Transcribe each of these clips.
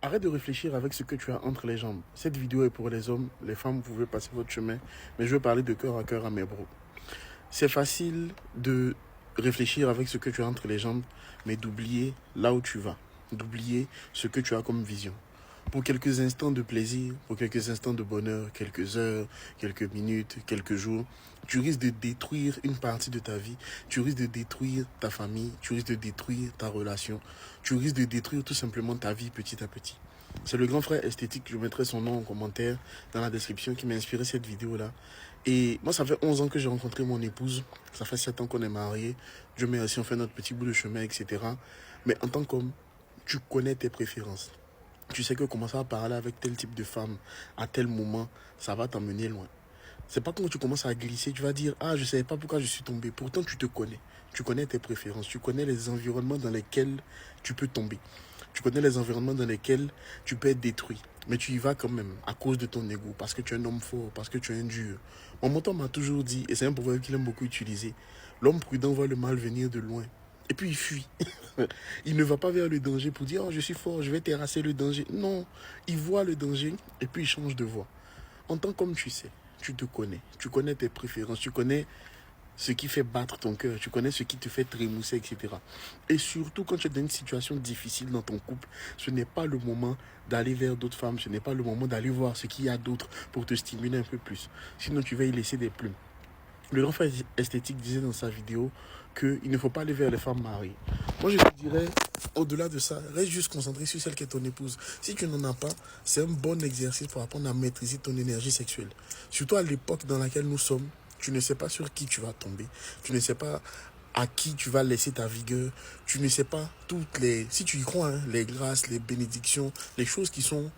Arrête de réfléchir avec ce que tu as entre les jambes. Cette vidéo est pour les hommes, les femmes, vous pouvez passer votre chemin, mais je vais parler de cœur à mes bros. C'est facile de réfléchir avec ce que tu as entre les jambes, mais d'oublier là où tu vas, d'oublier ce que tu as comme vision. Pour quelques instants de plaisir, pour quelques instants de bonheur, quelques heures, quelques minutes, quelques jours, tu risques de détruire une partie de ta vie, tu risques de détruire ta famille, tu risques de détruire ta relation, tu risques de détruire tout simplement ta vie petit à petit. C'est le grand frère esthétique, je mettrai son nom en commentaire dans la description, qui m'a inspiré cette vidéo-là. Et moi, ça fait 11 ans que j'ai rencontré mon épouse, ça fait 7 ans qu'on est mariés, Dieu merci, on fait notre petit bout de chemin, etc. Mais en tant qu'homme, tu connais tes préférences. Tu sais que commencer à parler avec tel type de femme à tel moment, ça va t'emmener loin. C'est pas quand tu commences à glisser, tu vas dire, ah, je savais pas pourquoi je suis tombé. Pourtant, tu te connais. Tu connais tes préférences. Tu connais les environnements dans lesquels tu peux tomber. Tu connais les environnements dans lesquels tu peux être détruit. Mais tu y vas quand même à cause de ton ego, parce que tu es un homme fort, parce que tu es un dur. Mon mentor m'a toujours dit, et c'est un proverbe qu'il aime beaucoup utiliser, l'homme prudent voit le mal venir de loin. Et puis il fuit. Il ne va pas vers le danger pour dire, oh, je suis fort, je vais terrasser le danger. Non, il voit le danger et puis il change de voie. En tant qu'homme, tu sais, tu te connais. Tu connais tes préférences, tu connais ce qui fait battre ton cœur, tu connais ce qui te fait trémousser, etc. Et surtout, quand tu es dans une situation difficile dans ton couple, ce n'est pas le moment d'aller vers d'autres femmes, ce n'est pas le moment d'aller voir ce qu'il y a d'autre pour te stimuler un peu plus. Sinon, tu vas y laisser des plumes. Le grand frère esthétique disait dans sa vidéo qu'il ne faut pas aller vers les femmes mariées. Moi, je te dirais, au-delà de ça, reste juste concentré sur celle qui est ton épouse. Si tu n'en as pas, c'est un bon exercice pour apprendre à maîtriser ton énergie sexuelle. Surtout à l'époque dans laquelle nous sommes, tu ne sais pas sur qui tu vas tomber. Tu ne sais pas à qui tu vas laisser ta vigueur. Tu ne sais pas toutes les... Si tu y crois, hein, les grâces, les bénédictions, les choses qui sont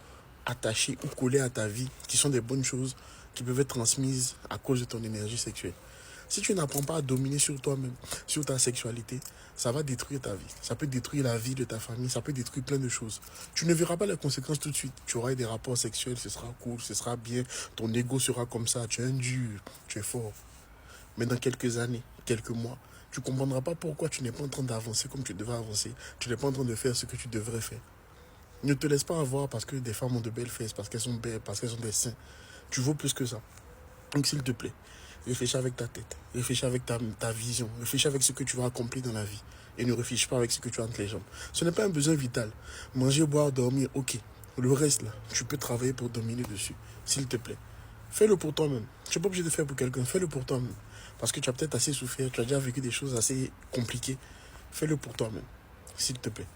attachées ou collées à ta vie, qui sont des bonnes choses, qui peuvent être transmises à cause de ton énergie sexuelle. Si tu n'apprends pas à dominer sur toi-même, sur ta sexualité, ça va détruire ta vie. Ça peut détruire la vie de ta famille, ça peut détruire plein de choses. Tu ne verras pas les conséquences tout de suite. Tu auras des rapports sexuels, ce sera cool, ce sera bien. Ton ego sera comme ça, tu es un dur, tu es fort. Mais dans quelques années, quelques mois, tu ne comprendras pas pourquoi tu n'es pas en train d'avancer comme tu devrais avancer. Tu n'es pas en train de faire ce que tu devrais faire. Ne te laisse pas avoir parce que des femmes ont de belles fesses, parce qu'elles sont belles, parce qu'elles ont des seins. Tu vaux plus que ça. Donc s'il te plaît, réfléchis avec ta tête, réfléchis avec ta vision, réfléchis avec ce que tu vas accomplir dans la vie. Et ne réfléchis pas avec ce que tu as entre les jambes. Ce n'est pas un besoin vital. Manger, boire, dormir, ok. Le reste là, tu peux travailler pour dominer dessus. S'il te plaît. Fais-le pour toi-même. Tu n'es pas obligé de faire pour quelqu'un, fais-le pour toi-même. Parce que tu as peut-être assez souffert, tu as déjà vécu des choses assez compliquées. Fais-le pour toi-même. S'il te plaît.